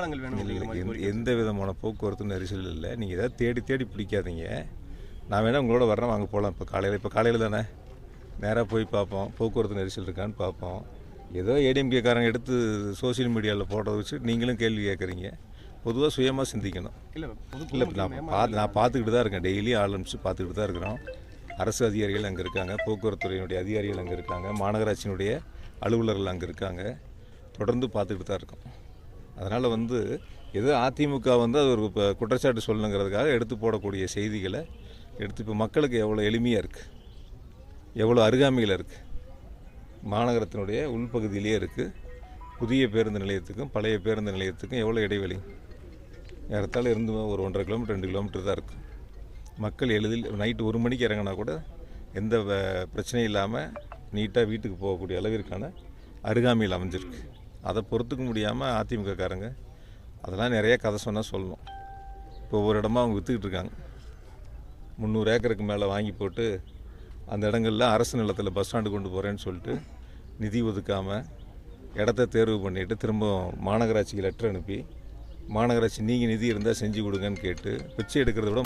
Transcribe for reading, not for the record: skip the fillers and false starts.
எந்த விதமான போக்குவரத்து நெரிசல் இல்லை. நீங்கள் ஏதாவது தேடி தேடி பிடிக்காதீங்க. நான் வேணால் உங்களோட வர்றேன், வாங்க போகலாம். இப்போ காலையில் தானே நேராக போய் பார்ப்போம், போக்குவரத்து நெரிசல் இருக்கான்னு பார்ப்போம். ஏதோ ஏடிஎம்கேக்காரங்க எடுத்து சோசியல் மீடியாவில் போடுறத வச்சு நீங்களும் கேள்வி கேட்குறீங்க. பொதுவாக சுயமாக சிந்திக்கணும். இல்லை நான் பார்த்துக்கிட்டு தான் இருக்கேன், டெய்லி ஆரம்பித்து பார்த்துக்கிட்டு தான் இருக்கிறோம். அரசு அதிகாரிகள் அங்கே இருக்காங்க, போக்குவரத்துறையினுடைய அதிகாரிகள் அங்கே இருக்காங்க, மாநகராட்சியினுடைய அலுவலர்கள் அங்கே இருக்காங்க. தொடர்ந்து பார்த்துக்கிட்டு தான் இருக்கோம். அதனால் ஏதோ அதிமுக அது ஒரு குற்றச்சாட்டு சொல்லணுங்கிறதுக்காக எடுத்து போடக்கூடிய செய்திகளை எடுத்து இப்போ மக்களுக்கு எவ்வளோ எளிமையாக இருக்குது, எவ்வளோ அருகாமையில் இருக்குது. மாநகரத்தினுடைய உள்பகுதியிலே இருக்குது. புதிய பேருந்து நிலையத்துக்கும் பழைய பேருந்து நிலையத்துக்கும் எவ்வளோ இடைவெளி, ஏறத்தாழ இருந்து ஒரு 1.5 கிலோமீட்டர் 2 கிலோமீட்டர் தான் இருக்குது. மக்கள் எளிதில் நைட்டு 1 மணிக்கு இறங்கினா கூட எந்த பிரச்சனையும் இல்லாமல் நீட்டாக வீட்டுக்கு போகக்கூடிய அளவிற்கான அருகாமையில் அமைஞ்சிருக்கு. அதை பொறுத்துக்க முடியாமல் அதிமுகக்காரங்க அதெல்லாம் நிறைய கதை சொன்னால் சொல்லணும். இப்போ ஒவ்வொரு இடமா அவங்க விற்றுக்கிட்டு இருக்காங்க. 300 ஏக்கருக்கு மேலே வாங்கி போட்டு அந்த இடங்களில் அரசு நிலத்தில் பஸ் ஸ்டாண்டு கொண்டு போகிறேன்னு சொல்லிட்டு நிதி ஒதுக்காமல் இடத்த தேர்வு பண்ணிவிட்டு திரும்ப மாநகராட்சிக்கு லெட்டர் அனுப்பி மாநகராட்சி நீங்கள் நிதி இருந்தால் செஞ்சு கொடுங்கன்னு கேட்டு பிச்சை எடுக்கிறத விட